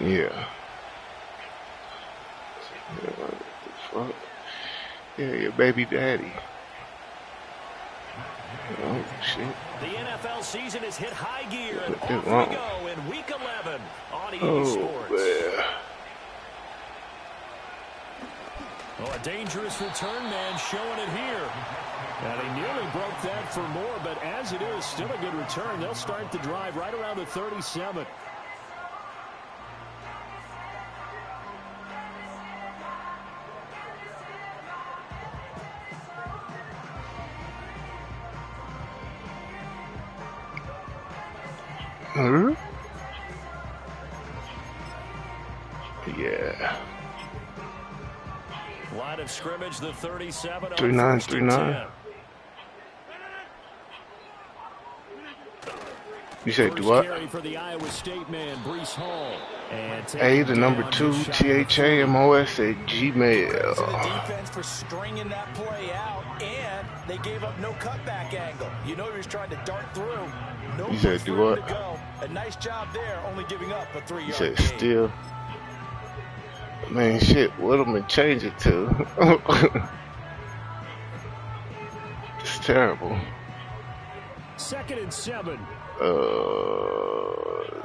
Yeah. What the fuck? Yeah, your baby daddy. Oh shit. The NFL season has hit high gear, and What off we wrong? go in Week 11 on EA Oh Sports. man. Well, a dangerous return man showing it here. And he nearly broke that for more, but as it is, still a good return. They'll start the drive right around the 37. Huh? Yeah. Line of scrimmage, the 37. 3-9, 3-9. You said do what? For the Iowa State man, Breece Hall. A the number 2 THAMOS at Gmail. To the defense for stringing that play out, and they gave up no cutback angle. You know he was trying to dart through. No, You said do what? to go. A nice job there, only giving up a 3-yard You said gain. still. Man, shit, what am I change it to? It's terrible. 2nd and 7.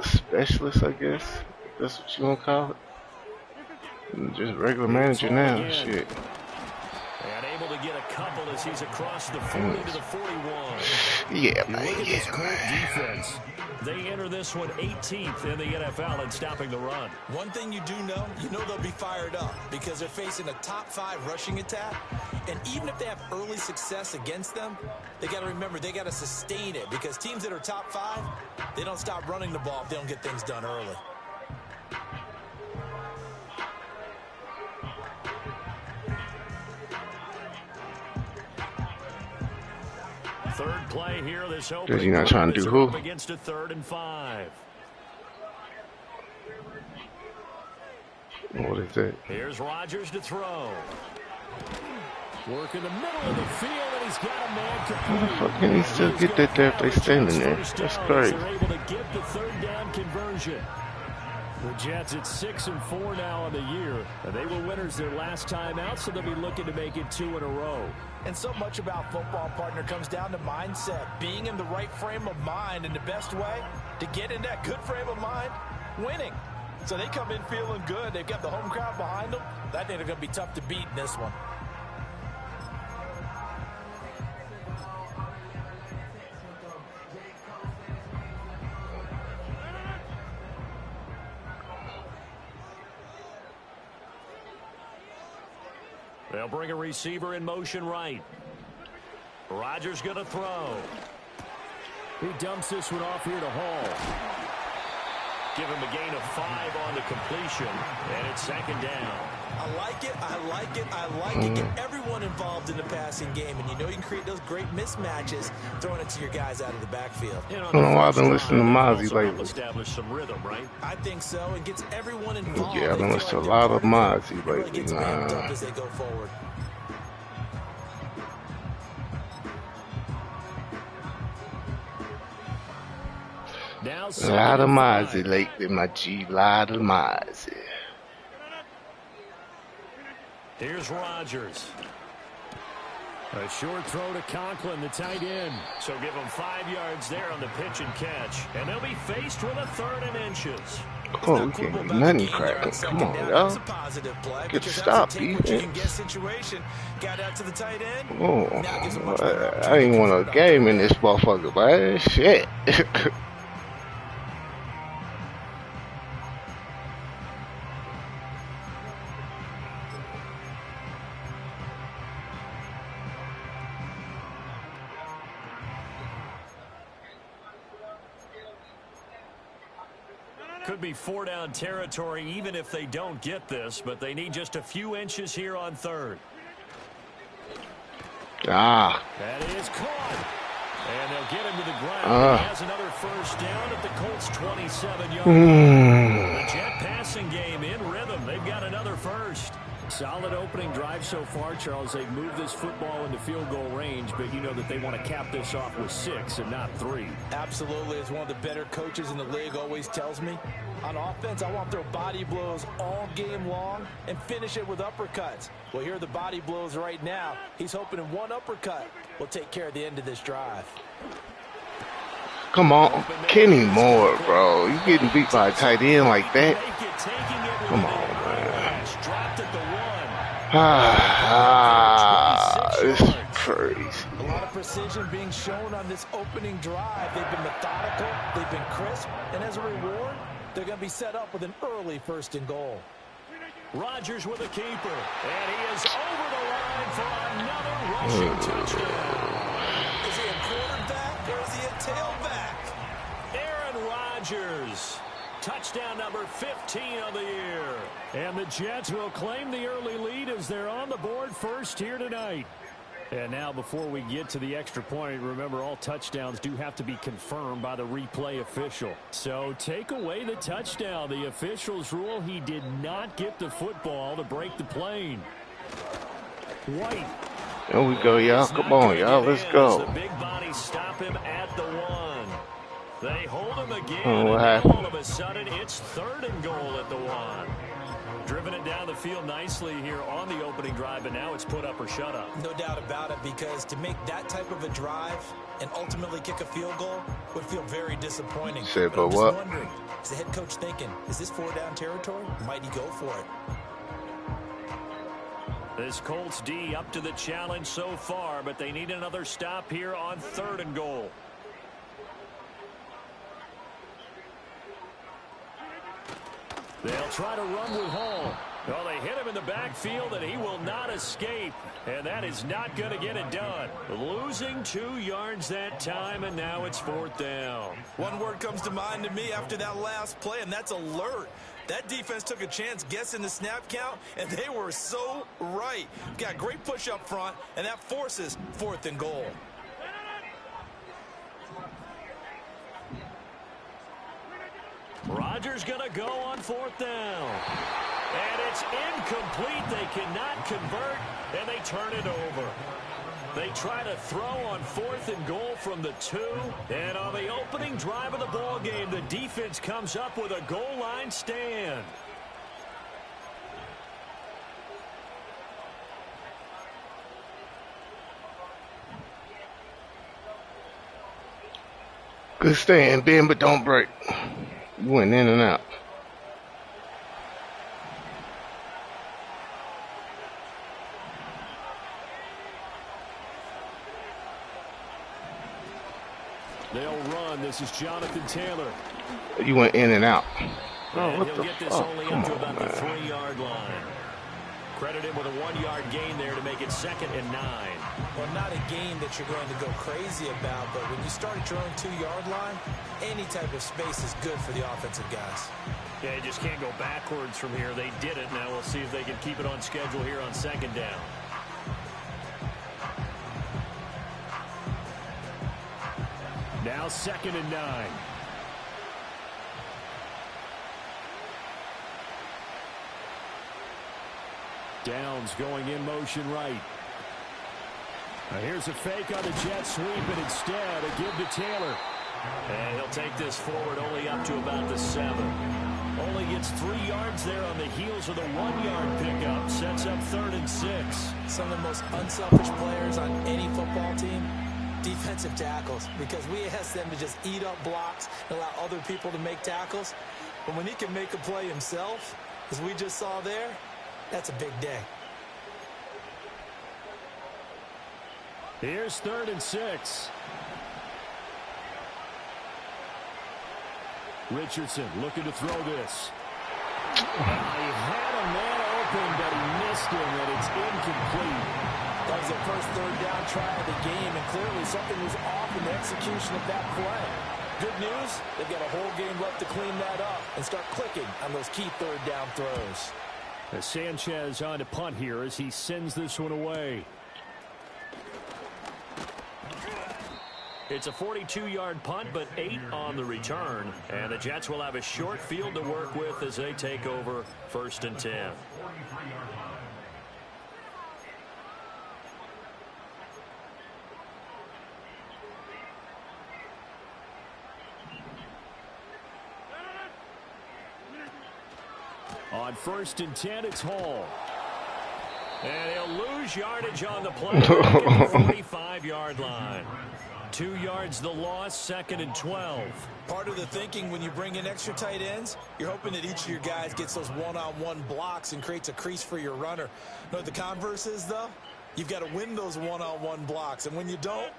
Specialist, I guess. That's what you want to call it. Just regular manager now. Shit. And able to get a couple as he's across the 40 to the 41. Yeah, You man. look at this Yeah, Colt man. defense. They enter this one 18th in the NFL in stopping the run. One thing you do know, they'll be fired up because they're facing a top 5 rushing attack. And even if they have early success against them, they got to remember they got to sustain it because teams that are top 5, they don't stop running the ball if they don't get things done early. Third play here, this opening. Because you're not trying to do who? Against a 3rd and 5. What is that? Here's Rodgers to throw. Work in the middle of the field, and he's got a man How the fuck can he still get that there if they standing there? That's crazy. They're able to get the 3rd down conversion. The Jets at 6-4 now on the year. And they were winners their last time out, so they'll be looking to make it 2 in a row. And so much about football, partner, comes down to mindset. Being in the right frame of mind, and the best way to get in that good frame of mind, winning. So they come in feeling good. They've got the home crowd behind them. I think they're going to be tough to beat in this one. They'll bring a receiver in motion right. Rodgers going to throw. He dumps this one off here to Hall. Give him a gain of 5 on the completion, and it's 2nd down. I like it, I like it, I like it. Get everyone involved in the passing game, and you know you can create those great mismatches throwing it to your guys out of the backfield. I don't know why I've been listening to Mozzie lately. Establish some rhythm, right? I think so. It gets everyone involved. Yeah, I've been listening to a lot of Mozzie lately. Gets amped up as they go forward. Now A lot of Mozzie lately, my G. Lot of Mozzie. Here's Rodgers. A short throw to Conklin, the tight end. So give him 5 yards there on the pitch and catch. And they'll be faced with a 3rd and inches. Oh, we can't get nothing cracking. Come on, y'all. Get the stop, defense. Oh, I ain't want a game in this motherfucker, man. Shit. Could be 4-down territory even if they don't get this, but they need just a few inches here on 3rd. Ah. That is caught. And they'll get him to the ground. He has another 1st down at the Colts' 27-yard line. The Jet passing game in rhythm. They've got another 1st. Solid opening drive so far, Charles. They've moved this football into field goal range, but you know that they want to cap this off with 6 and not 3. Absolutely. As one of the better coaches in the league always tells me, on offense, I want to throw body blows all game long and finish it with uppercuts. Well, here are the body blows right now. He's hoping in one uppercut will take care of the end of this drive. Come on, Kenny Moore, bro. You getting beat by a tight end like that? Come on, man. This is crazy. A lot of precision being shown on this opening drive. They've been methodical, they've been crisp, and as a reward, they're going to be set up with an early 1st and goal. Rodgers with a keeper, and he is over the line for another rushing touchdown. Is he a quarterback or is he a tailback? Aaron Rodgers. Touchdown number 15 of the year. And the Jets will claim the early lead as they're on the board first here tonight. And now before we get to the extra point, remember all touchdowns do have to be confirmed by the replay official. So take away the touchdown. The officials rule he did not get the football to break the plane. White. There we go, y'all. Come on, y'all. Let's go. The big body stop him at the 1. They hold him again, what and happened? all of a sudden, it's 3rd and goal at the 1. Driven it down the field nicely here on the opening drive, and now it's put up or shut up. No doubt about it, because to make that type of a drive and ultimately kick a field goal would feel very disappointing. Said, but I'm but just what? wondering, is the head coach thinking, is this 4-down territory? Might he go for it? This Colts D up to the challenge so far, but they need another stop here on 3rd and goal. They'll try to run with Hall. Well, they hit him in the backfield, and he will not escape. And that is not going to get it done. Losing 2 yards that time, and now it's 4th down. One word comes to mind to me after that last play, and that's alert. That defense took a chance guessing the snap count, and they were so right. Got great push up front, and that forces 4th and goal. Rodgers going to go on 4th down. And it's incomplete. They cannot convert, and they turn it over. They try to throw on 4th and goal from the 2. And on the opening drive of the ball game, the defense comes up with a goal line stand. Good stand, bend but don't break. You went in and out. They'll run. This is Jonathan Taylor. You went in and out. Oh, And what he'll the get this fuck? only Come up to on, about the man. 3-yard line. Credit him with a 1-yard gain there to make it 2nd and 9. Well, not a gain that you're going to go crazy about, but when you start at your own 2-yard line, any type of space is good for the offensive guys. Yeah, you just can't go backwards from here. They did it. Now we'll see if they can keep it on schedule here on 2nd down. Now 2nd and 9. Downs going in motion right. Now here's a fake on the jet sweep, and instead a give to Taylor. And he'll take this forward only up to about the 7. Only gets 3 yards there on the heels of the 1-yard pickup. Sets up 3rd and 6. Some of the most unselfish players on any football team, defensive tackles, because we ask them to just eat up blocks and allow other people to make tackles. But when he can make a play himself, as we just saw there, that's a big day. Here's 3rd and 6. Richardson looking to throw this. He had a man open, but he missed him, and it's incomplete. That was the first 3rd down try of the game, and clearly something was off in the execution of that play. Good news, they've got a whole game left to clean that up and start clicking on those key 3rd down throws. As Sanchez on to punt here as he sends this one away. It's a 42-yard punt, but 8 on the return. And the Jets will have a short field to work with as they take over 1st and 10. On 1st and 10, it's Hall. And he'll lose yardage on the play at the 45-yard line. 2 yards the loss, 2nd and 12. Part of the thinking when you bring in extra tight ends, you're hoping that each of your guys gets those one-on-one blocks and creates a crease for your runner. You know what the converse is, though? You've got to win those one-on-one blocks, and when you don't,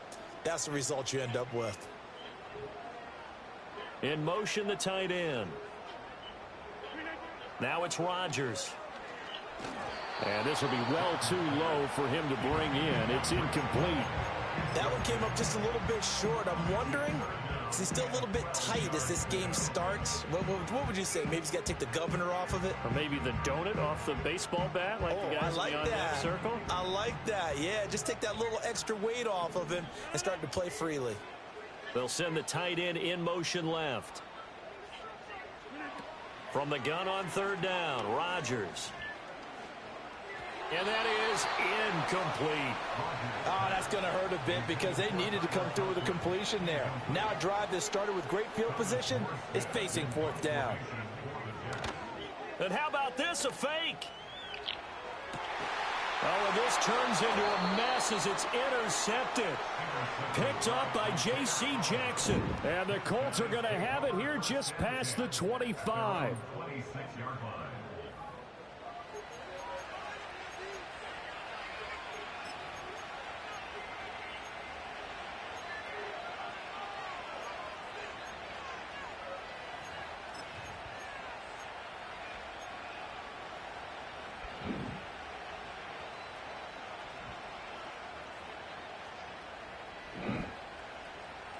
that's the result you end up with. In motion, the tight end. Now it's Rodgers. And this will be well too low for him to bring in. It's incomplete. That one came up just a little bit short. I'm wondering, is he still a little bit tight as this game starts? What would you say? Maybe he's got to take the governor off of it? Or maybe the donut off the baseball bat like the guys beyond that circle? I like that. Yeah, just take that little extra weight off of him and start to play freely. They'll send the tight end in motion left. From the gun on 3rd down, Rodgers. And that is incomplete. Oh, that's going to hurt a bit because they needed to come through with a completion there. Now a drive that started with great field position is facing 4th down. And how about this, a fake? Oh, and this turns into a mess as it's intercepted. Picked up by J.C. Jackson. And the Colts are going to have it here just past the 25.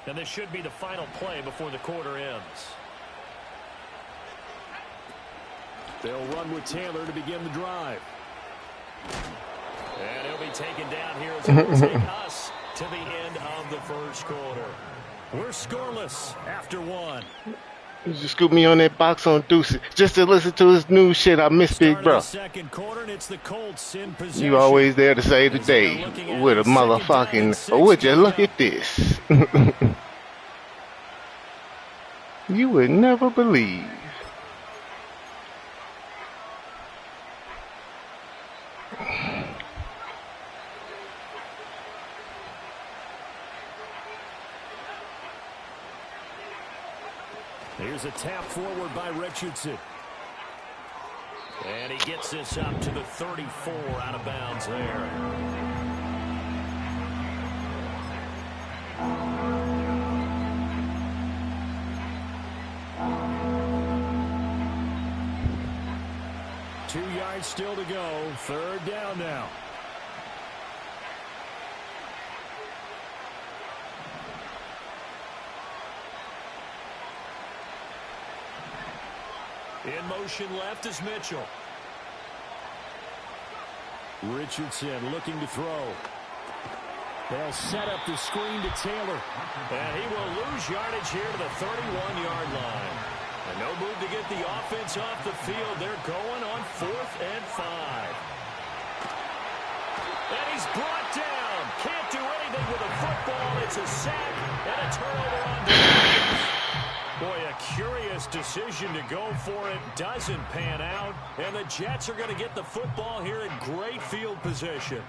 And this should be the final play before the quarter ends. They'll run with Taylor to begin the drive. And he'll be taken down here as it will take us to the end of the 1st quarter. We're scoreless after 1. Just scoop me on that box on Deuces just to listen to his new shit. I miss Big Bro. 2nd quarter, and it's the Colts in possession. You always there to save the day with a motherfucking, would you look at this? You would never believe. Here's a tap forward by Richardson. And he gets this up to the 34 out of bounds there. Two yards still to go. 3rd down now. In motion left is Mitchell. Richardson looking to throw. They'll set up the screen to Taylor. And he will lose yardage here to the 31-yard line. And no move to get the offense off the field. They're going on 4th and 5. And he's brought down. Can't do anything with a football. It's a sack and a turnover on defense. Boy, a curious decision to go for it. Doesn't pan out. And the Jets are going to get the football here in great field position.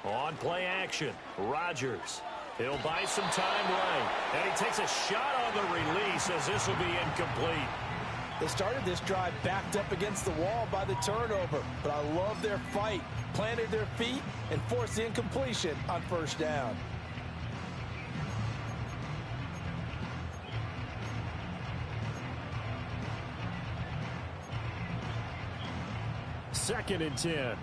On play action, Rodgers. He'll buy some time right. And he takes a shot on the release as this will be incomplete. They started this drive backed up against the wall by the turnover, but I love their fight. Planted their feet and forced the incompletion on 1st down. Second and 10.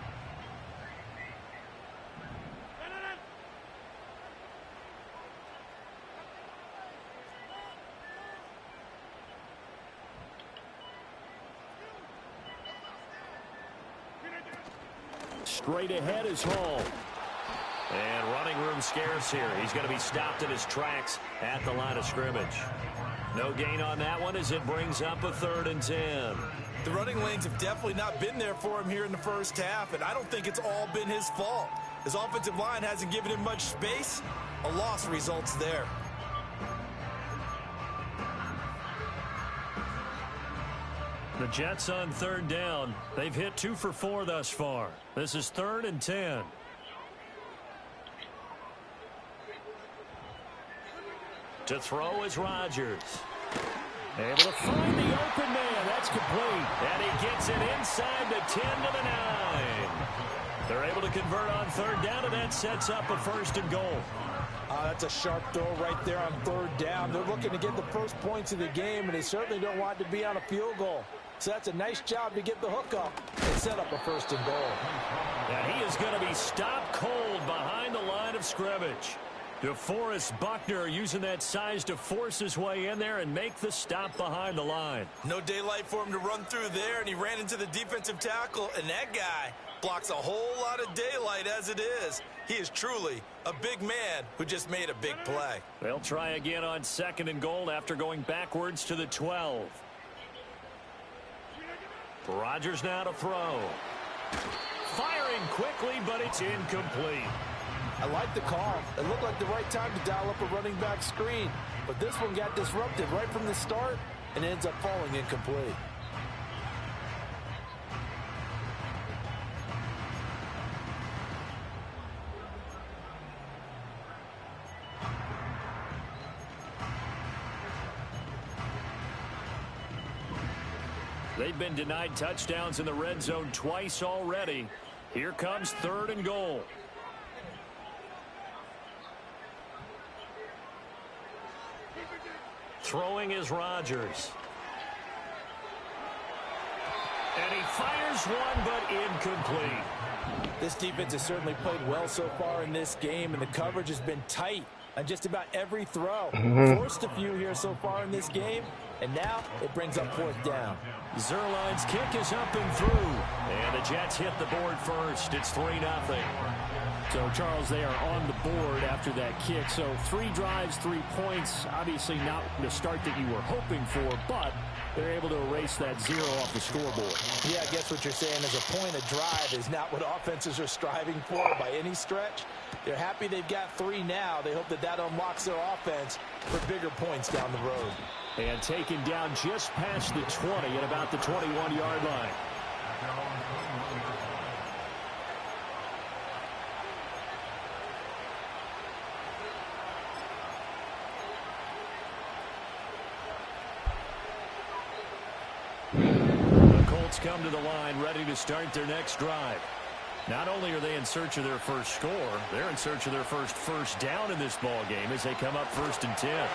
Straight ahead is Hall. And running room scarce here. He's going to be stopped in his tracks at the line of scrimmage. No gain on that one as it brings up a 3rd and 10. The running lanes have definitely not been there for him here in the 1st half, and I don't think it's all been his fault. His offensive line hasn't given him much space. A loss results there. The Jets on third down. They've hit 2 for 4 thus far. This is 3rd and 10. To throw is Rodgers. Able to find the open man. That's complete. And he gets it inside the 10 to the 9. They're able to convert on third down, and that sets up a 1st and goal. That's a sharp throw right there on third down. They're looking to get the first points of the game, and they certainly don't want it to be on a field goal. So that's a nice job to get the hook up and set up a 1st and goal. And he is going to be stopped cold behind the line of scrimmage. DeForest Buckner using that size to force his way in there and make the stop behind the line. No daylight for him to run through there, and he ran into the defensive tackle, and that guy blocks a whole lot of daylight as it is. He is truly a big man who just made a big play. They'll try again on 2nd and goal after going backwards to the 12. Rodgers now to throw. Firing quickly, but it's incomplete. I like the call. It looked like the right time to dial up a running back screen, but this one got disrupted right from the start and ends up falling incomplete. They've been denied touchdowns in the red zone twice already. Here comes 3rd and goal. Throwing is Rodgers. And he fires one, but incomplete. This defense has certainly played well so far in this game, and the coverage has been tight on just about every throw. Forced a few here so far in this game, and now it brings up 4th down. Zerline's kick is up and through. And the Jets hit the board first. It's 3-0. So, Charles, they are on the board after that kick. So 3 drives, 3 points. Obviously not the start that you were hoping for, but they're able to erase that 0 off the scoreboard. Yeah, I guess what you're saying is a point of drive is not what offenses are striving for by any stretch. They're happy they've got 3 now. They hope that that unlocks their offense for bigger points down the road. And taken down just past the 20 at about the 21-yard line. The Colts come to the line ready to start their next drive. Not only are they in search of their first score, they're in search of their first down in this ball game as they come up 1st and 10.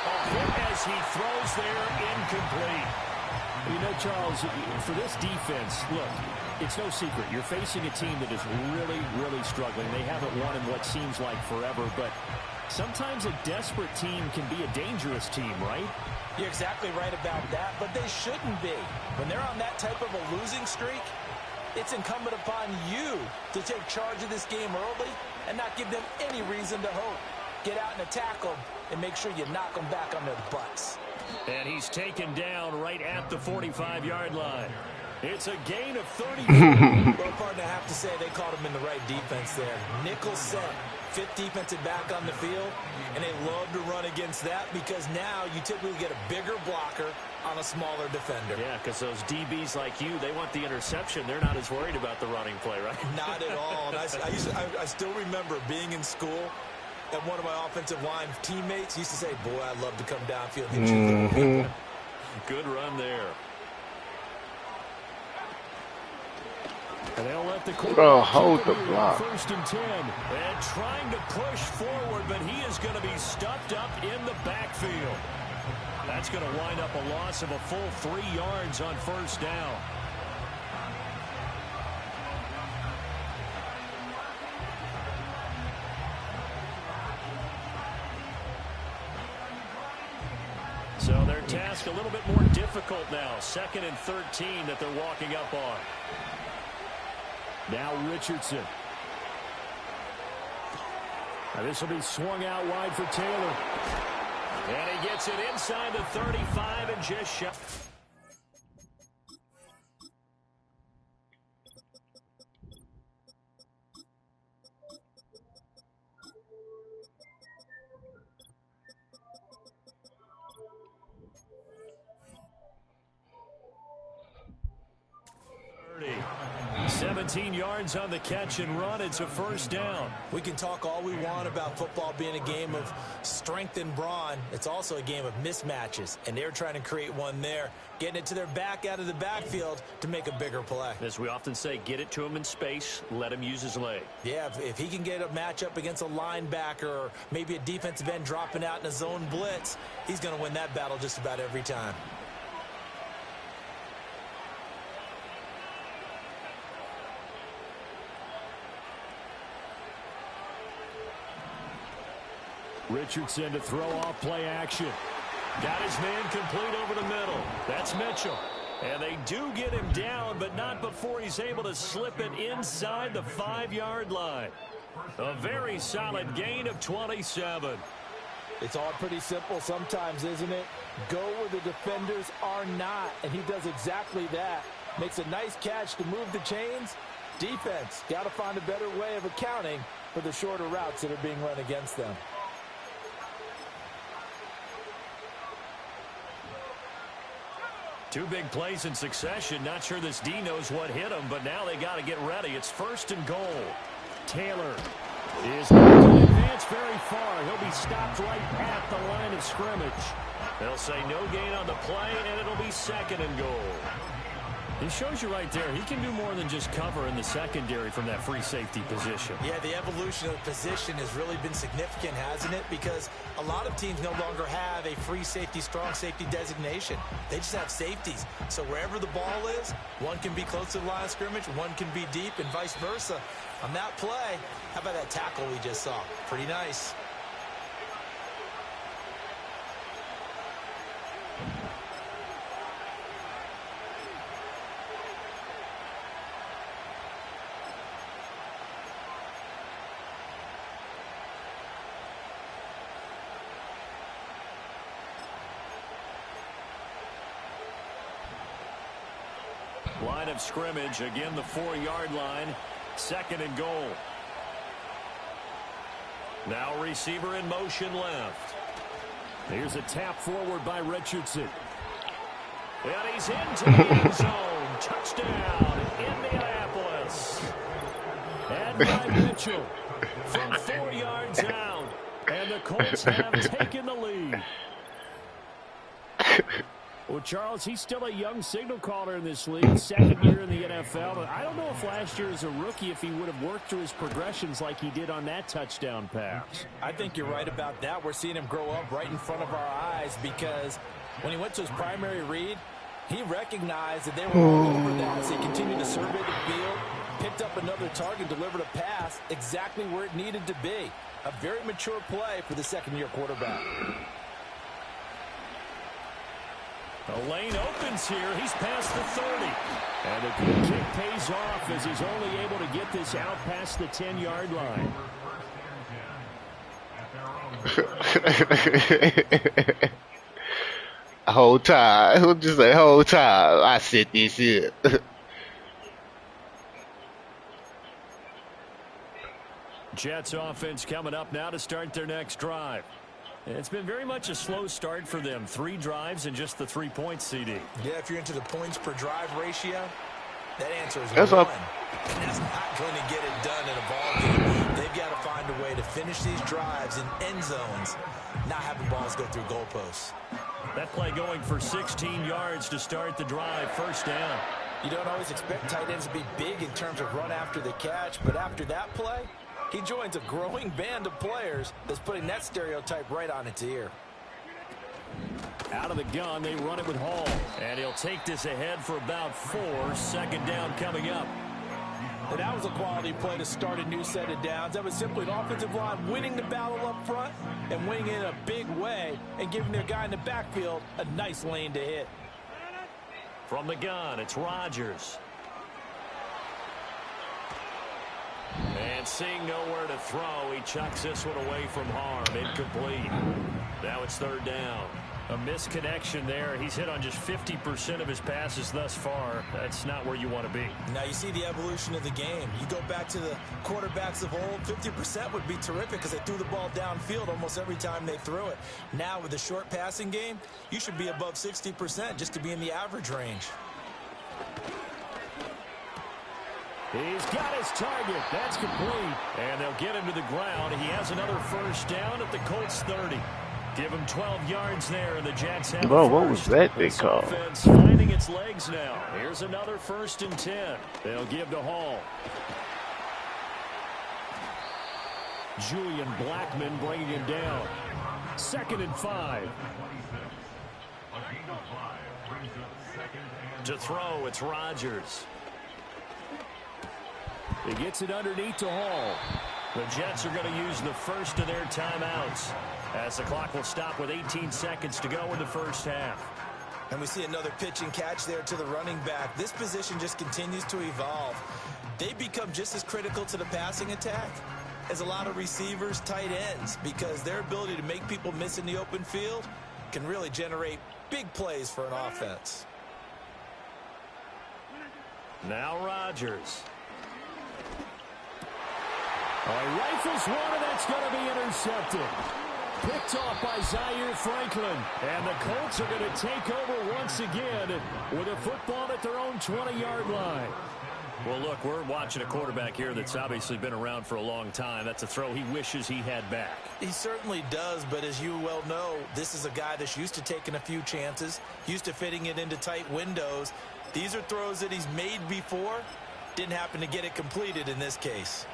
As he throws there, incomplete. You know, Charles, for this defense, look, it's no secret. You're facing a team that is really, really struggling. They haven't won in what seems like forever, but sometimes a desperate team can be a dangerous team, right? You're exactly right about that, but they shouldn't be. When they're on that type of a losing streak, it's incumbent upon you to take charge of this game early and not give them any reason to hope. Get out and attack them and make sure you knock them back on their butts. And he's taken down right at the 45-yard line. It's a gain of 30. Well, partner, I have to say they caught him in the right defense there. Nickel set, 5th defensive back on the field, and they love to run against that because now you typically get a bigger blocker on a smaller defender. Yeah, because those DBs like you, they want the interception. They're not as worried about the running play, right? Not at all. And I still remember being in school, and one of my offensive line teammates used to say, boy, I'd love to come downfield and hit you little people. Good run there. And they'll let the quarterback hold the block. 1st and 10. And trying to push forward, but he is going to be stuffed up in the backfield. That's going to wind up a loss of a full 3 yards on 1st down. So their task a little bit more difficult now. 2nd and 13 that they're walking up on. Now Richardson. And this will be swung out wide for Taylor. And he gets it inside the 35 and just shot. 17 yards on the catch and run. It's a first down. We can talk all we want about football being a game of strength and brawn. It's also a game of mismatches, and they're trying to create one there, getting it to their back out of the backfield to make a bigger play. As we often say, get it to him in space, let him use his leg. Yeah, if he can get a matchup against a linebacker or maybe a defensive end dropping out in a zone blitz, he's going to win that battle just about every time. Richardson to throw off play action. Got his man complete over the middle. That's Mitchell. And they do get him down, but not before he's able to slip it inside the 5-yard line. A very solid gain of 27. It's all pretty simple sometimes, isn't it? Go where the defenders are not, and he does exactly that. Makes a nice catch to move the chains. Defense, got to find a better way of accounting for the shorter routes that are being run against them. Two big plays in succession. Not sure this D knows what hit him, but now they got to get ready. It's 1st and goal. Taylor is not going to advance very far. He'll be stopped right at the line of scrimmage. They'll say no gain on the play, and it'll be 2nd and goal. He shows you right there, he can do more than just cover in the secondary from that free safety position. Yeah, the evolution of the position has really been significant, hasn't it? Because a lot of teams no longer have a free safety, strong safety designation. They just have safeties. So wherever the ball is, one can be close to the line of scrimmage, one can be deep, and vice versa. On that play, how about that tackle we just saw? Pretty nice. Line of scrimmage, again the 4-yard line, 2nd and goal. Now receiver in motion left. Here's a tap forward by Richardson. And he's into the end zone. Touchdown, Indianapolis. And by Mitchell from 4 yards out. And the Colts have taken the lead. Well, Charles, he's still a young signal caller in this league, 2nd year in the NFL. But I don't know if last year as a rookie, if he would have worked through his progressions like he did on that touchdown pass. I think you're right about that. We're seeing him grow up right in front of our eyes because when he went to his primary read, he recognized that they were all over that as he continued to survey the field, picked up another target, delivered a pass exactly where it needed to be. A very mature play for the 2nd-year quarterback. The lane opens here. He's past the 30. And the good kick pays off as he's only able to get this out past the 10-yard line. Whole time. Who just say whole time? I said this shit. Jets offense coming up now to start their next drive. It's been very much a slow start for them. 3 drives and just the 3 points, CD. Yeah, if you're into the points per drive ratio, that answer is that's 1. up. And that's not going to get it done in a ball game. They've got to find a way to finish these drives in end zones, not having balls go through goalposts. That play going for 16 yards to start the drive. 1st down. You don't always expect tight ends to be big in terms of run after the catch, but after that play, he joins a growing band of players that's putting that stereotype right on its ear. Out of the gun, they run it with Hall. And he'll take this ahead for about 4. 2nd down coming up. And that was a quality play to start a new set of downs. That was simply an offensive line winning the battle up front and winning in a big way and giving their guy in the backfield a nice lane to hit. From the gun, it's Rodgers. And seeing nowhere to throw, he chucks this one away from harm. Incomplete. Now it's 3rd down. A misconnection there. He's hit on just 50% of his passes thus far. That's not where you want to be. Now you see the evolution of the game. You go back to the quarterbacks of old, 50% would be terrific because they threw the ball downfield almost every time they threw it. Now with the short passing game, you should be above 60% just to be in the average range. He's got his target. That's complete. And they'll get him to the ground. He has another first down at the Colts 30. Give him 12 yards there, and the Jets have Bro, first. what was that they called? Offense finding its legs now. Here's another 1st and 10. They'll give to Hall. Julian Blackman bringing him down. 2nd and 5. To throw, it's Rodgers. He gets it underneath to Hall. The Jets are going to use the first of their timeouts, as the clock will stop with 18 seconds to go in the first half. And we see another pitch and catch there to the running back. This position just continues to evolve. They become just as critical to the passing attack as a lot of receivers, tight ends, because their ability to make people miss in the open field can really generate big plays for an offense. Now Rodgers. Rifles one, and that's going to be intercepted. Picked off by Zaire Franklin. And the Colts are going to take over once again with a football at their own 20-yard line. Well, look, we're watching a quarterback here that's obviously been around for a long time. That's a throw he wishes he had back. He certainly does, but as you well know, this is a guy that's used to taking a few chances, used to fitting it into tight windows. These are throws that he's made before. Didn't happen to get it completed in this case.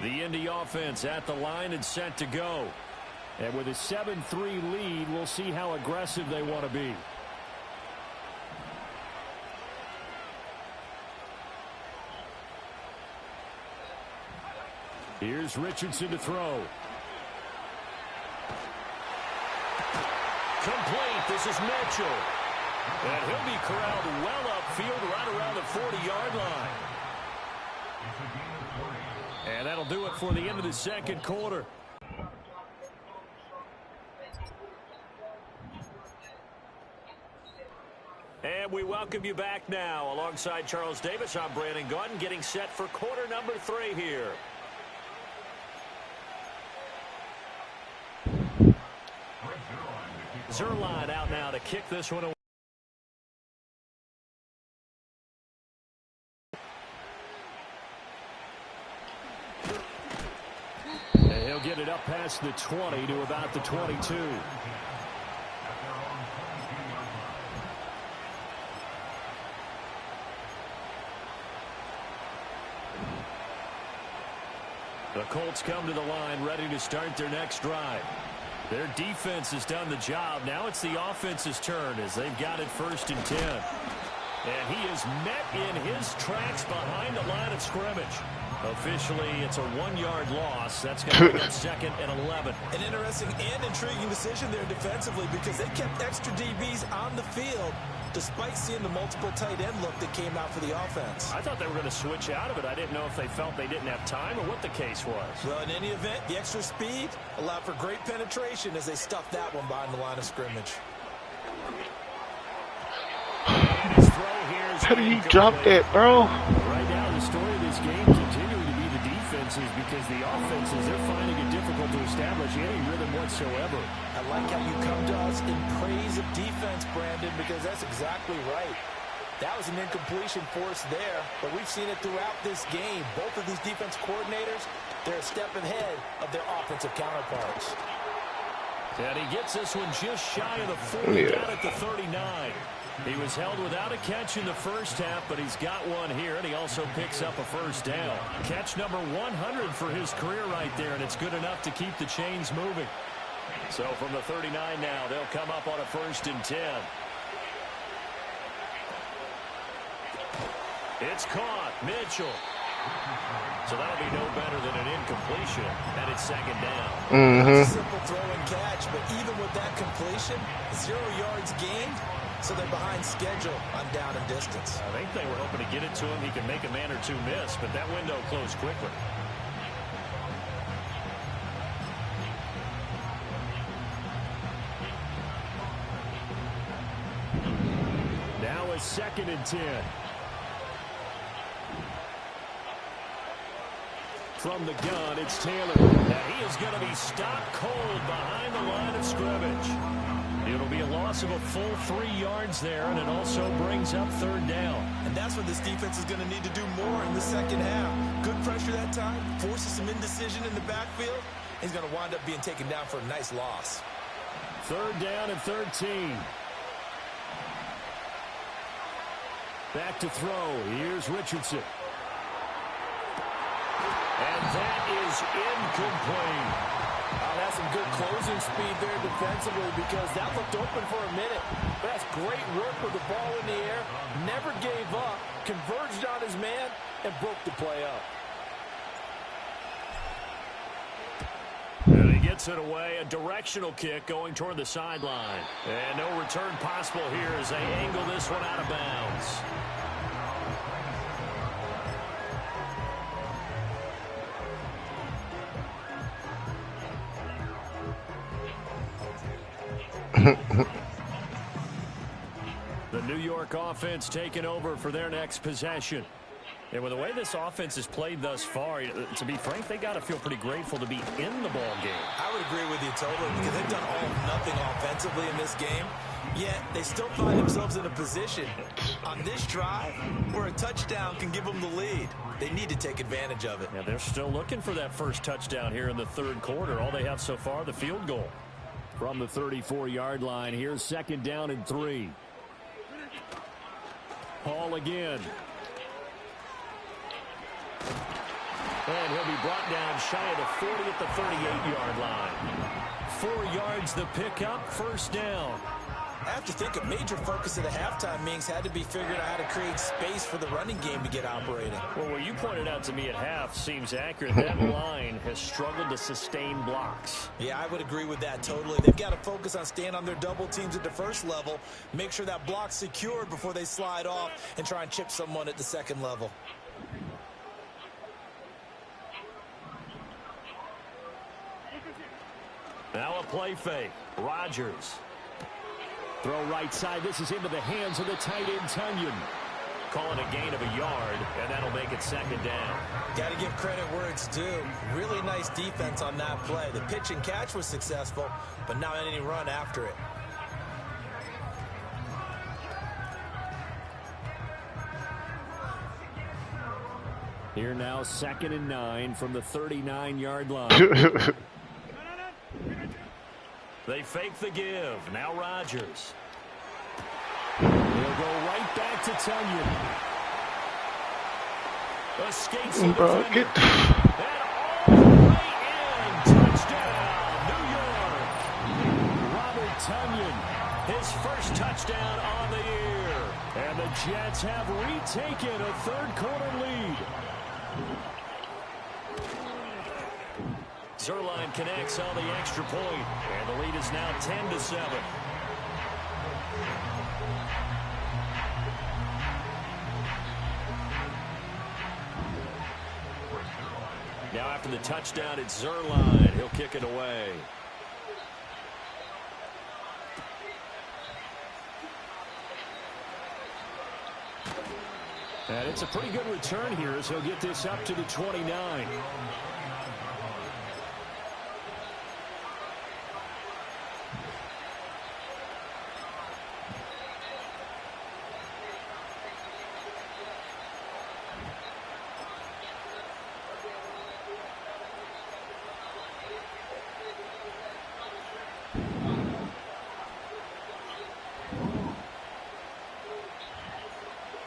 The Indy offense at the line and set to go. And with a 7-3 lead, we'll see how aggressive they want to be. Here's Richardson to throw. Complete. This is Mitchell. And he'll be corralled well upfield right around the 40-yard line. And that'll do it for the end of the second quarter. And we welcome you back now. Alongside Charles Davis, I'm Brandon Gordon, getting set for quarter number 3 here. Zerline out now to kick this one away. And he'll get it up past the 20 to about the 22. The Colts come to the line ready to start their next drive. Their defense has done the job. Now it's the offense's turn as they've got it 1st and 10. And he is met in his tracks behind the line of scrimmage. Officially, it's a 1-yard loss. That's going to bring up 2nd and 11. An interesting and intriguing decision there defensively because they kept extra DBs on the field despite seeing the multiple tight end look that came out for the offense. I thought they were going to switch out of it. I didn't know if they felt they didn't have time or what the case was. Well, in any event, the extra speed allowed for great penetration as they stuffed that one behind the line of scrimmage. How do you drop that, bro? Right now, the story of this game continuing to be the defenses because the offenses, they're finding it difficult to establish any rhythm whatsoever. I like how you come to us in praise of defense, Brandon, because that's exactly right. That was an incompletion force there, but we've seen it throughout this game. Both of these defense coordinators, they're a step ahead of their offensive counterparts. And he gets this one just shy of the 40, down at the 39. He was held without a catch in the first half, but he's got one here, and he also picks up a first down. Catch number 100 for his career right there, and it's good enough to keep the chains moving. So from the 39 now, they'll come up on a 1st and 10. It's caught. Mitchell. So that'll be no better than an incompletion, and it's 2nd down. It's a simple throw and catch, but even with that completion, 0 yards gained, so they're behind schedule on down and distance. I think they were hoping to get it to him. He could make a man or two miss, but that window closed quickly. Now a 2nd and 10. From the gun, it's Taylor. And he is going to be stopped cold behind the line of scrimmage. It'll be a loss of a full 3 yards there, and it also brings up 3rd down. And that's what this defense is going to need to do more in the second half. Good pressure that time, forces some indecision in the backfield. He's going to wind up being taken down for a nice loss. 3rd down and 13. Back to throw. Here's Richardson. And that is incomplete. That's some good closing speed there defensively because that looked open for a minute. But that's great work with the ball in the air. Never gave up, converged on his man, and broke the play up. And he gets it away. A directional kick going toward the sideline. And no return possible here as they angle this one out of bounds. The New York offense taking over for their next possession. And with the way this offense has played thus far, to be frank, they got to feel pretty grateful to be in the ball game. I would agree with you totally because they've done all or nothing offensively in this game. Yet they still find themselves in a position on this drive where a touchdown can give them the lead. They need to take advantage of it. Yeah, they're still looking for that first touchdown here in the 3rd quarter. All they have so far, the field goal. From the 34-yard line, here's 2nd down and 3. Hall again. And he'll be brought down shy of the 40 at the 38-yard line. 4 yards the pickup, 1st down. I have to think a major focus of the halftime meetings had to be figuring out how to create space for the running game to get operating. Well, what you pointed out to me at half seems accurate. That line has struggled to sustain blocks. Yeah, I would agree with that totally. They've got to focus on staying on their double teams at the first level, make sure that block's secured before they slide off and try and chip someone at the 2nd level. Now a play fake. Rodgers. Throw right side. This is into the hands of the tight end, Tunyon. Calling a gain of a yard, and that'll make it 2nd down. Got to give credit where it's due. Really nice defense on that play. The pitch and catch was successful, but not any run after it. Here now, 2nd and 9 from the 39-yard line. They fake the give. Now Rodgers. He'll go right back to Tunyon. Escapes the defender. And all the way in. Touchdown, New York. Robert Tunyon, his first touchdown on the year. And the Jets have retaken a 3rd quarter lead. Zerline connects on the extra point, and the lead is now 10-7. Now after the touchdown, it's Zerline. He'll kick it away. And it's a pretty good return here as he'll get this up to the 29.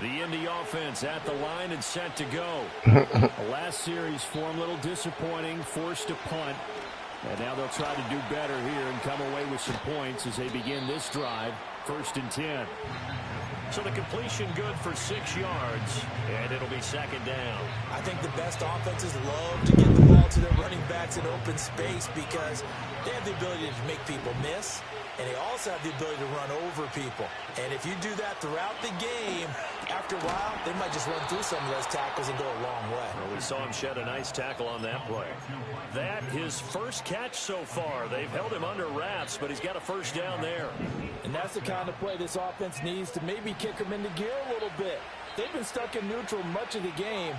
The Indy offense at the line and set to go. The last series form a little disappointing, forced to punt. And now they'll try to do better here and come away with some points as they begin this drive. 1st and 10. So the completion good for 6 yards, and it'll be 2nd down. I think the best offenses love to get the ball to their running backs in open space because they have the ability to make people miss, and they also have the ability to run over people. And if you do that throughout the game, after a while, they might just run through some of those tackles and go a long way. Well, we saw him shed a nice tackle on that play. That, his first catch so far. They've held him under wraps, but he's got a 1st down there. And that's the kind of play this offense needs to maybe kick them into gear a little bit. They've been stuck in neutral much of the game.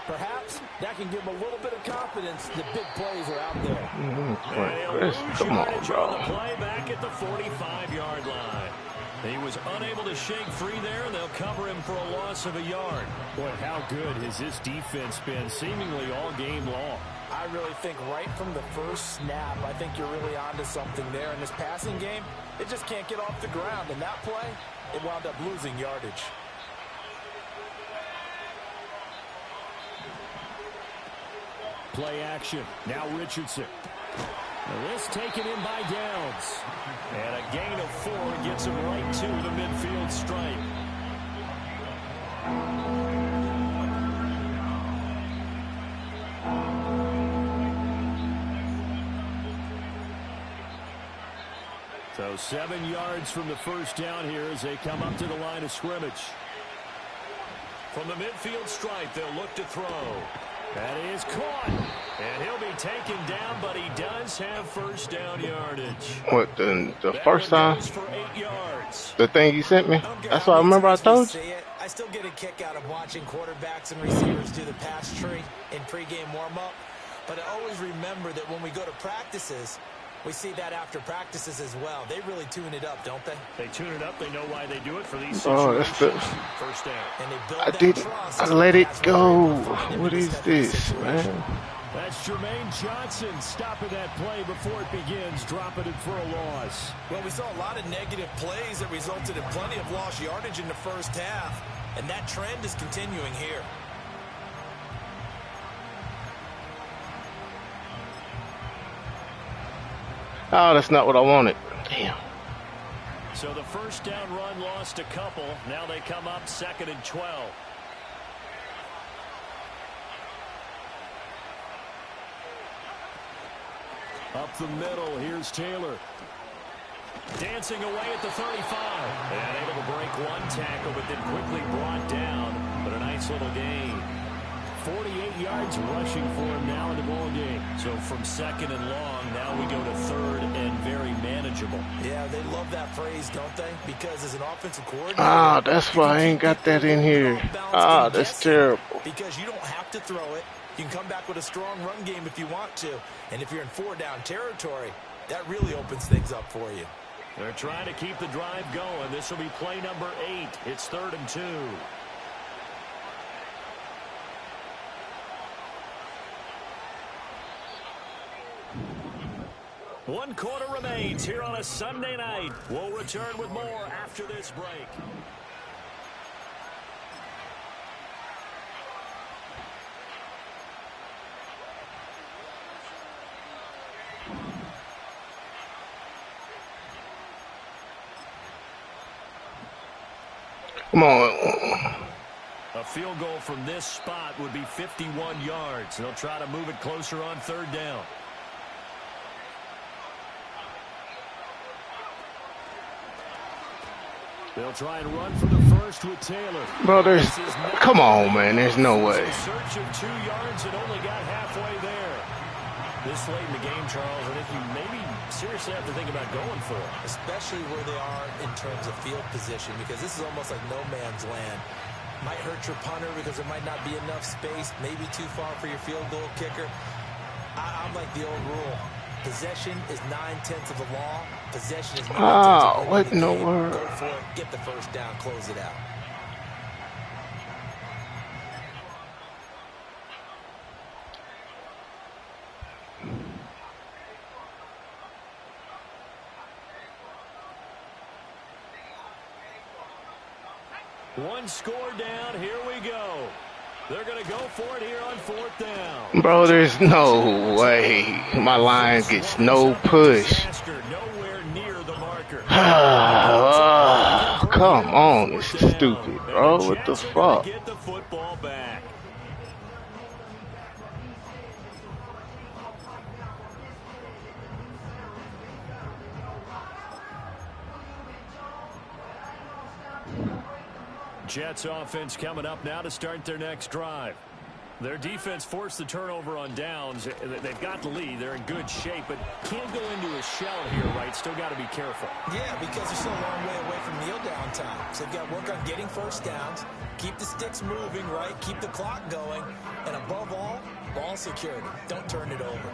Perhaps that can give him a little bit of confidence that big plays are out there. Come on, bro. The play back at the 45-yard line. He was unable to shake free there, and they'll cover him for a loss of a yard. Boy, how good has this defense been seemingly all game long? I really think right from the first snap, I think you're really onto something there. In this passing game, it just can't get off the ground. And that play, it wound up losing yardage. Play action. Now Richardson. This taken in by Downs. And a gain of 4 gets him right to the midfield stripe. So 7 yards from the first down here as they come up to the line of scrimmage. From the midfield stripe, they'll look to throw. That is caught. And he'll be taken down, but he does have first down yardage. What, the first time? For 8 yards. The thing you sent me? That's what I remember I told you. I still get a kick out of watching quarterbacks and receivers do the pass tree in pregame warm-up. But I always remember that when we go to practices, we see that after practices as well. They really tune it up, don't they? They tune it up. They know why they do it for these Oh, situations. that's the... First down. And they build I that did. trust. I let it go. What is this, man? That's Jermaine Johnson stopping that play before it begins, dropping it for a loss. Well, we saw a lot of negative plays that resulted in plenty of lost yardage in the first half, and that trend is continuing here. Oh, that's not what I wanted. Damn. So the first down run lost a couple. Now they come up 2nd and 12. Up the middle, here's Taylor. Dancing away at the 35. And able to break one tackle, but then quickly brought down. But a nice little gain. 48 yards rushing for him now in the ball game. So from 2nd and long, now we go to 3rd and very manageable. Yeah, they love that phrase, don't they? Because as an offensive coordinator... Ah, that's why I ain't got that in here. Ah, that's terrible. Because you don't have to throw it. You can come back with a strong run game if you want to. And if you're in 4-down territory, that really opens things up for you. They're trying to keep the drive going. This will be play number 8. It's 3rd and 2. One quarter remains here on a Sunday night. We'll return with more after this break. Come on. A field goal from this spot would be 51 yards. They'll try to move it closer on 3rd down. They'll try and run for the first with Taylor. Bro, come on, man. There's no way. Search of 2 yards and only got halfway there. This late in the game, Charles, I think you maybe seriously have to think about going for it. Especially where they are in terms of field position, because this is almost like no man's land. Might hurt your punter because there might not be enough space, maybe too far for your field goal kicker. I'm like the old rule. Possession is 9/10 of the law. Possession is 9/10 of the what in the game. world? Go for it, get the first down, close it out. One score down. Here we go. They're going to go for it here on 4th down. Bro, there's no way. My line gets no push. Nowhere near the marker. Come on. This is stupid, bro. What the fuck? Get the football back. Jets offense coming up now to start their next drive. Their defense forced the turnover on downs. They've got the lead. They're in good shape, but can't go into a shell here, right? Still got to be careful. Yeah, because they're still a long way away from kneel down time. So they've got to work on getting first downs, keep the sticks moving, right? Keep the clock going, and above all, ball security. Don't turn it over.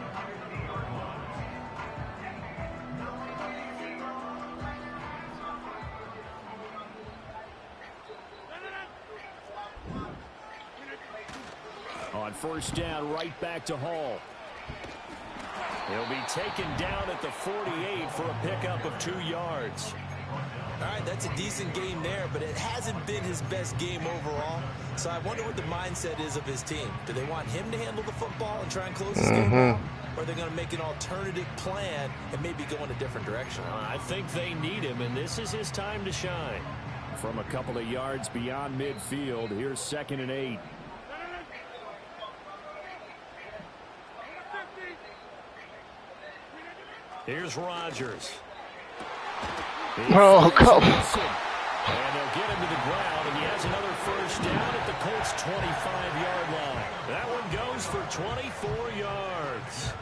On first down, right back to Hall. He'll be taken down at the 48 for a pickup of 2 yards. All right, that's a decent game there, but it hasn't been his best game overall. So I wonder what the mindset is of his team. Do they want him to handle the football and try and close this game out? Or are they going to make an alternative plan and maybe go in a different direction? I think they need him, and this is his time to shine. From a couple of yards beyond midfield, here's 2nd and 8. Here's Rodgers. Bro, come. And they'll get him to the ground, and he has another first down at the Colts' 25-yard line. That one goes for 24 yards.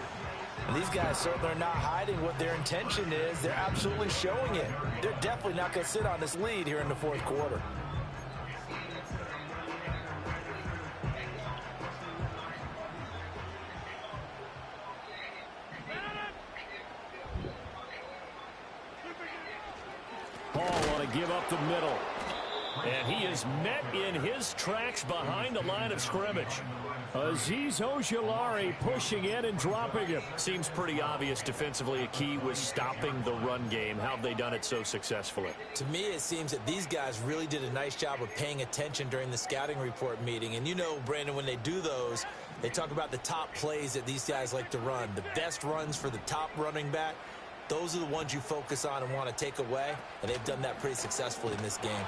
And these guys certainly are not hiding what their intention is. They're absolutely showing it. They're definitely not going to sit on this lead here in the fourth quarter. Give up the middle. And he is met in his tracks behind the line of scrimmage. Azeez Ojulari pushing in and dropping him. Seems pretty obvious defensively a key was stopping the run game. How have they done it so successfully? To me, it seems that these guys really did a nice job of paying attention during the scouting report meeting. And you know, Brandon, when they do those, they talk about the top plays that these guys like to run. The best runs for the top running back. Those are the ones you focus on and want to take away, and they've done that pretty successfully in this game.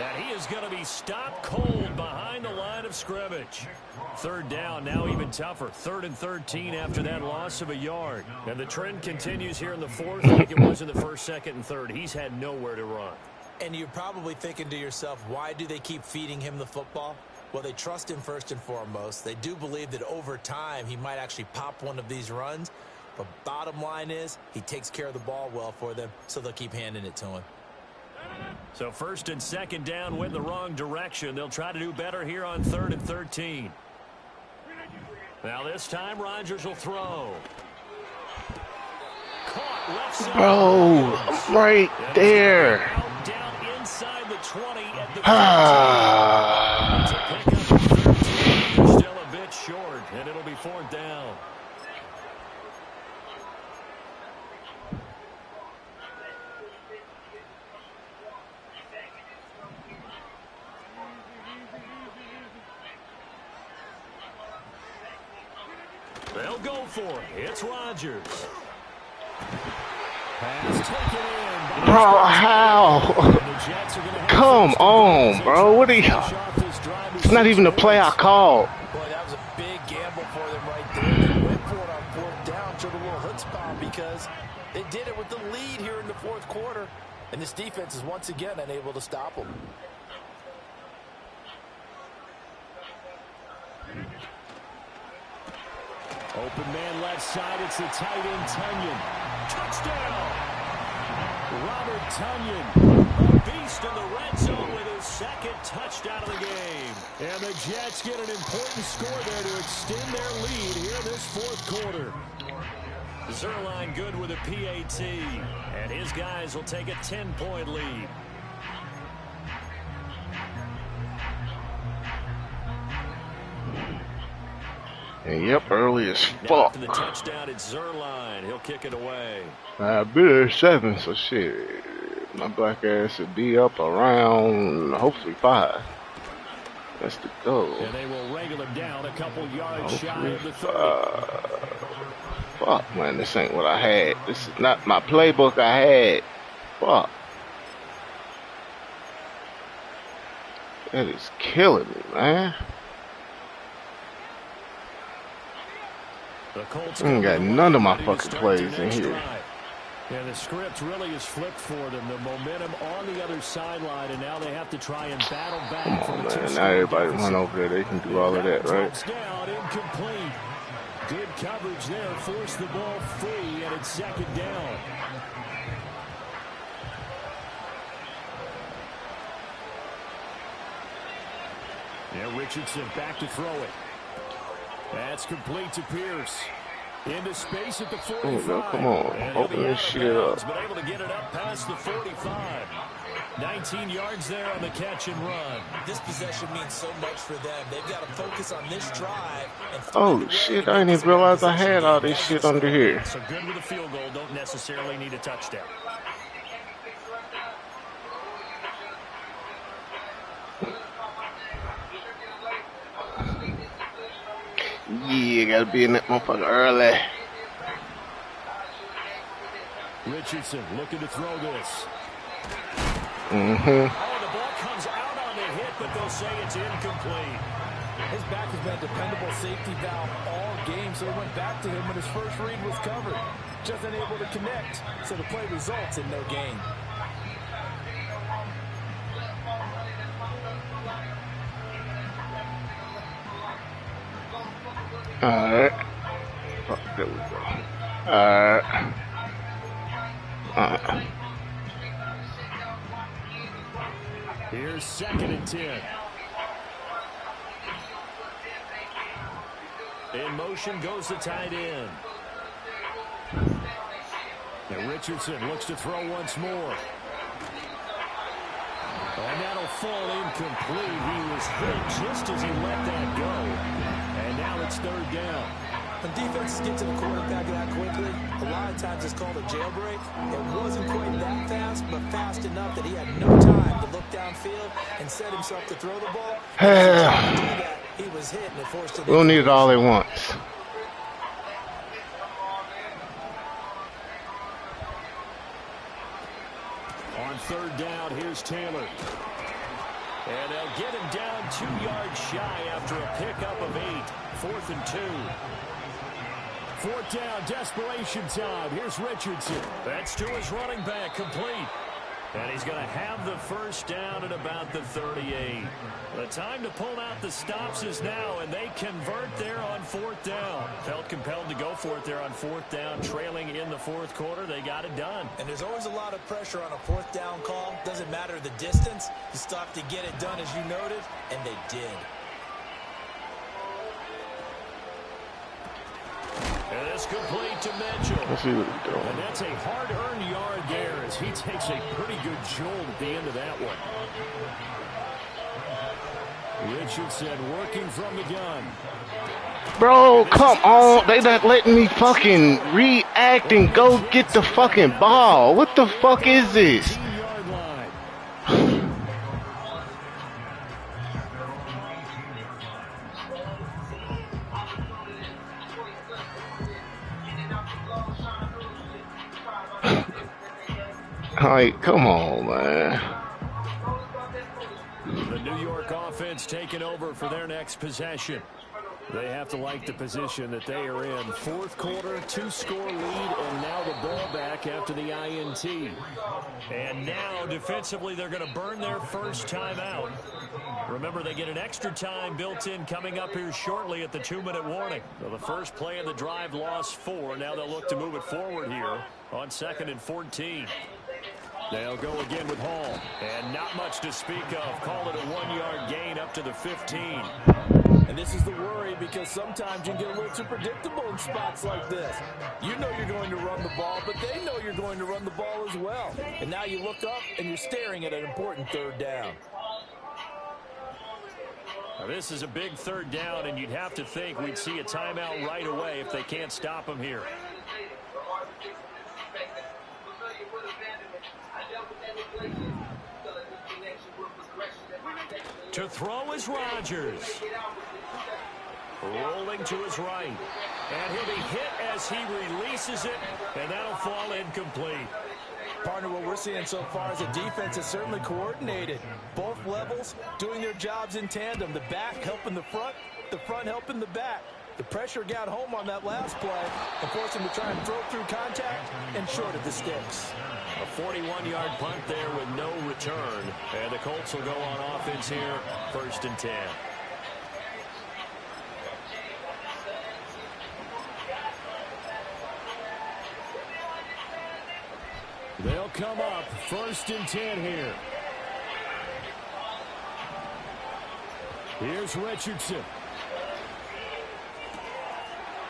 And he is going to be stopped cold behind the line of scrimmage. Third down, now even tougher. 3rd and 13 after that loss of a yard. And the trend continues here in the fourth like it was in the first, second, and third. He's had nowhere to run. And you're probably thinking to yourself, why do they keep feeding him the football? Well, they trust him first and foremost. They do believe that over time he might actually pop one of these runs. But bottom line is, he takes care of the ball well for them, so they'll keep handing it to him. So 1st and 2nd down went the wrong direction. They'll try to do better here on 3rd and 13. Now this time, Rodgers will throw. Caught left side. Bro, right there. Down inside the 20 at the 13. Still a bit short, and it'll be 4th down. They'll go for it. It's Rodgers. Pass taken in. Bro, how? Come on, bro. What are you? It's not even the play I called. Boy, that was a big gamble for them right there. They went for it on 4th down, showed a little chutzpah because they did it with the lead here in the fourth quarter. And this defense is once again unable to stop them. Open man left side. It's the tight end, Tunyon. Touchdown! Robert Tunyon, a beast in the red zone with his 2nd touchdown of the game. And the Jets get an important score there to extend their lead here in this fourth quarter. Zerline good with a PAT. And his guys will take a 10-point lead. Yep, early as Now fuck. for the touchdown, it's Zerline. He'll kick it away. I've been at 7, so shit. My black ass would be up around, hopefully 5. That's the goal. And they will wrangle him down a couple yards shy of the 30. Fuck, man, this ain't what I had. This is not my playbook I had. Fuck. That is killing me, man. The Colts I ain't got none of my fucking plays in here. Yeah, the script really is flipped for them. The momentum on the other sideline, and now they have to try and battle back from a man. two-score Now everybody deficit. run over there. They can do all of that, right? Down, incomplete. Good coverage there. Forced the ball free, and it's second down. Yeah, Richardson back to throw it. That's complete to Pierce. Into space at the 45. Oh, come on. Open this shit up. But able to get it up past the 45. 19 yards there on the catch and run. This possession means so much for them. They've got to focus on this drive. And Oh, shit. I didn't even realize I had all this shit under here. So good with a field goal. Don't necessarily need a touchdown. Yeah, gotta be in that motherfucker early. Richardson looking to throw this. Oh, the ball comes out on the hit, but they'll say it's incomplete. His back has been a dependable safety valve all game, so he went back to him when his first read was covered. Just unable to connect, so the play results in no gain. Alright. Oh, there we go. Alright. Alright. Here's 2nd and 10. In motion goes the tight end. And Richardson looks to throw once more. And that'll fall incomplete. He was hit just as he let that go. And now it's 3rd down. When defenses get to the quarterback that quickly, a lot of times it's called a jailbreak. It wasn't quite that fast, but fast enough that he had no time to look downfield and set himself to throw the ball. He was hit and it forced him. We'll need it all at once. On 3rd down, here's Taylor. And they'll get him down 2 yards shy after a pickup of 8. 4th and 2. 4th down, desperation time. Here's Richardson. That's to his running back, complete. And he's going to have the first down at about the 38. The time to pull out the stops is now, and they convert there on 4th down. Felt compelled to go for it there on 4th down, trailing in the 4th quarter. They got it done. And there's always a lot of pressure on a 4th down call. Doesn't matter the distance. You stop to get it done, as you noted, and they did. And it's complete to Mitchell. Let's see what he's doing. And that's a hard-earned yard there as he takes a pretty good jolt at the end of that one. Richardson working from the gun. Bro, come on. They not letting me fucking react and go get the fucking ball. What the fuck is this? 15-yard line. Like, come on, man. The New York offense taking over for their next possession. They have to like the position that they are in. 4th quarter, 2-score lead, and now the ball back after the INT. And now, defensively, they're going to burn their first timeout. Remember, they get an extra time built in coming up here shortly at the 2-minute warning. So the first play of the drive lost 4. Now they'll look to move it forward here on 2nd and 14. They'll go again with Hall. And not much to speak of. Call it a 1-yard gain up to the 15. And this is the worry because sometimes you can get a little too predictable in spots like this. You know you're going to run the ball, but they know you're going to run the ball as well. And now you look up and you're staring at an important 3rd down. Now this is a big 3rd down, and you'd have to think we'd see a timeout right away if they can't stop him here. To throw is Rodgers. Rolling to his right. And he'll be hit as he releases it, and that'll fall incomplete. Partner, what we're seeing so far is the defense is certainly coordinated. Both levels doing their jobs in tandem. The back helping the front helping the back. The pressure got home on that last play and forced him to try and throw through contact and short of the sticks. A 41-yard punt there with no return. And the Colts will go on offense here, 1st and 10. They'll come up 1st and 10 here. Here's Richardson.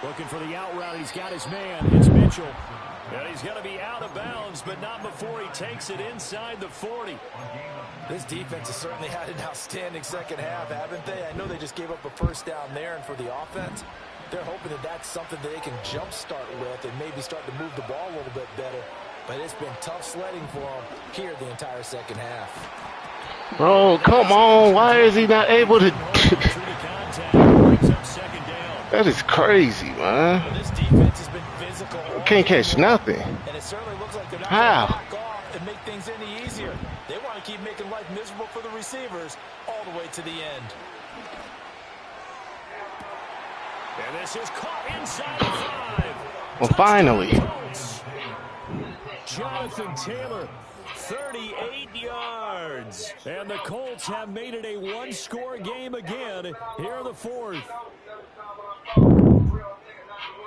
Looking for the out route. He's got his man. It's Mitchell. And he's going to be out of bounds, but not before he takes it inside the 40. This defense has certainly had an outstanding second half, haven't they? I know they just gave up a first down there, and for the offense, they're hoping that that's something that they can jumpstart with and maybe start to move the ball a little bit better. But it's been tough sledding for them here the entire second half. Bro, come on. Why is he not able to? That is crazy, man. Well, this defense has been physical. Can't catch nothing. And it certainly looks like they're not How? going to back off and make things any easier. They want to keep making life miserable for the receivers all the way to the end. And this is caught inside the 5. Well, finally. Jonathan Taylor, 38 yards. And the Colts have made it a one-score game again here in the 4th.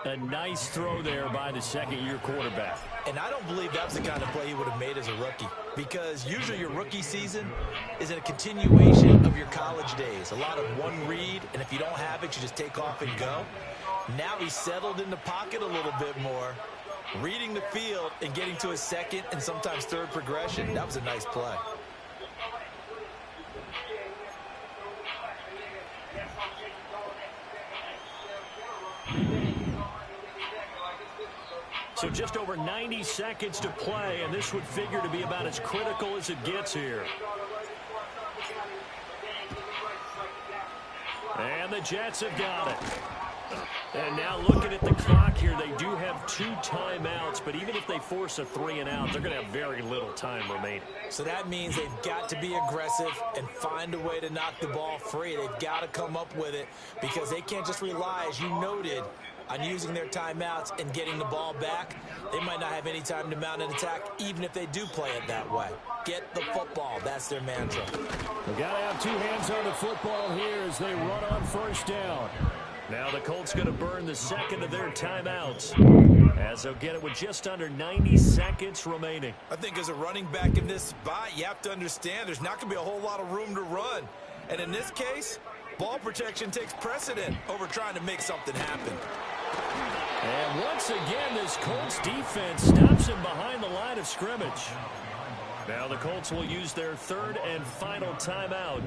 A nice throw there by the second-year quarterback. And I don't believe that's the kind of play he would have made as a rookie, because usually your rookie season is a continuation of your college days. A lot of one read, and if you don't have it, you just take off and go. Now he's settled in the pocket a little bit more, reading the field and getting to his second and sometimes third progression. That was a nice play. So just over 90 seconds to play, and this would figure to be about as critical as it gets here. And the Jets have got it. And now looking at the clock here, they do have 2 timeouts, but even if they force a 3-and-out, they're going to have very little time remaining. So that means they've got to be aggressive and find a way to knock the ball free. They've got to come up with it, because they can't just rely, as you noted, on using their timeouts and getting the ball back. They might not have any time to mount an attack, even if they do play it that way. Get the football. That's their mantra. They've got to have 2 hands on the football here as they run on 1st down. Now the Colts going to burn the second of their timeouts, as they'll get it with just under 90 seconds remaining. I think as a running back in this spot, you have to understand there's not going to be a whole lot of room to run. And in this case, ball protection takes precedent over trying to make something happen. And once again, this Colts defense stops him behind the line of scrimmage. Now the Colts will use their 3rd and final timeout,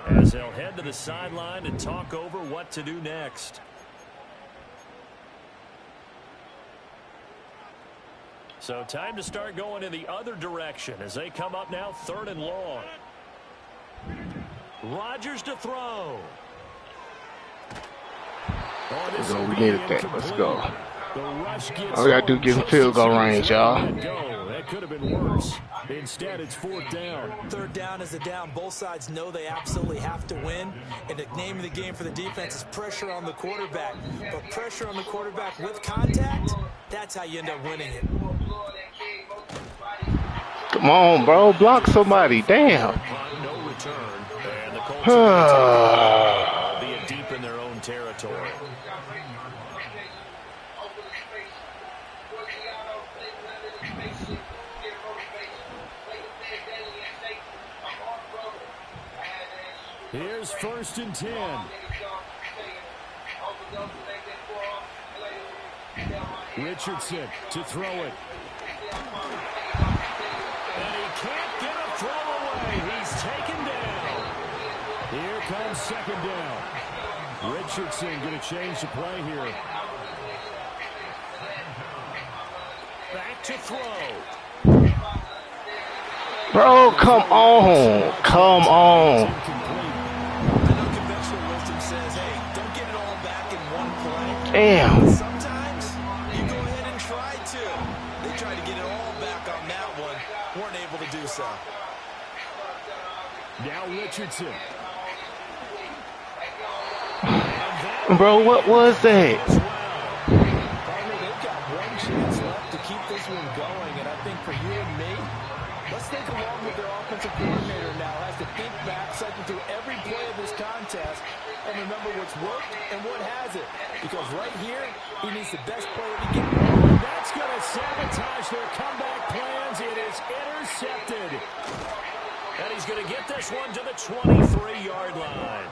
as they'll head to the sideline and talk over what to do next. So time to start going in the other direction as they come up now 3rd and long. Rodgers to throw. Let's go. We needed that. Let's go. All we got to do is get in field goal range, y'all. That could have been worse. Instead, it's 4th down. 3rd down is a down. Both sides know they absolutely have to win. And the name of the game for the defense is pressure on the quarterback. But pressure on the quarterback with contact, that's how you end up winning it. Come on, bro. Block somebody. Damn. No return. And the Colts albeit deep in their own territory. Here's 1st and 10. Richardson to throw it. And he can't get a throw away. He's taken down. Here comes 2nd down. Richardson going to change the play here. Back to throw. Bro, come on. Come on. I know conventional wisdom says, hey, don't get it all back in one play. Damn. Sometimes you go ahead and try to. They tried to get it all back on that one. Weren't able to do so. Now Richardson. Bro, what was that? Partner, they've got one chance left to keep this one going, and I think for you and me, let's think along with their offensive coordinator now has to think back, cycle through every play of this contest, and remember what's worked and what hasn't. Because right here, he needs the best player to get. That's going to sabotage their comeback plans. It is intercepted. And he's going to get this one to the 23-yard line.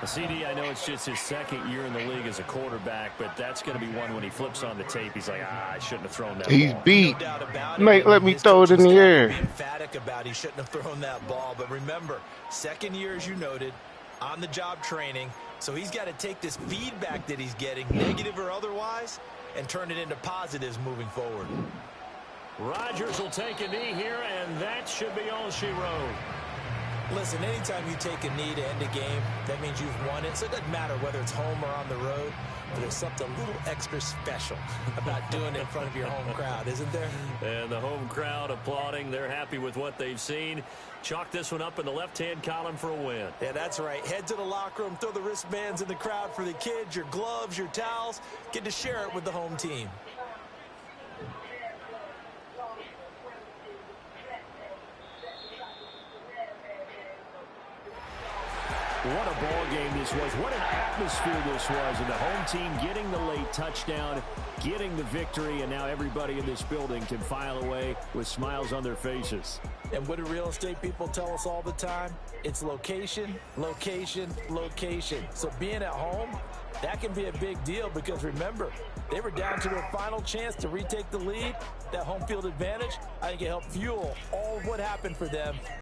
CD, I know it's just his second year in the league as a quarterback, but that's going to be one when he flips on the tape. He's like, I shouldn't have thrown that He's ball. beat. No doubt about Mate, it. let me His throw it in coaching the staff air. will be emphatic about he shouldn't have thrown that ball. But remember, second year, as you noted, on-the-job training. So he's got to take this feedback that he's getting, negative or otherwise, and turn it into positives moving forward. Rodgers will take a knee here, and that should be all she wrote. Listen, anytime you take a knee to end a game, that means you've won it. So it doesn't matter whether it's home or on the road, but there's something a little extra special about doing it in front of your home crowd, isn't there? And the home crowd applauding. They're happy with what they've seen. Chalk this one up in the left-hand column for a win. Yeah, that's right. Head to the locker room, throw the wristbands in the crowd for the kids, your gloves, your towels. Get to share it with the home team. What a ball game this was. What an atmosphere this was. And the home team getting the late touchdown, getting the victory, and now everybody in this building can file away with smiles on their faces. And what do real estate people tell us all the time? It's location, location, location. So being at home, that can be a big deal because remember, they were down to their final chance to retake the lead. That home field advantage, I think it helped fuel all of what happened for them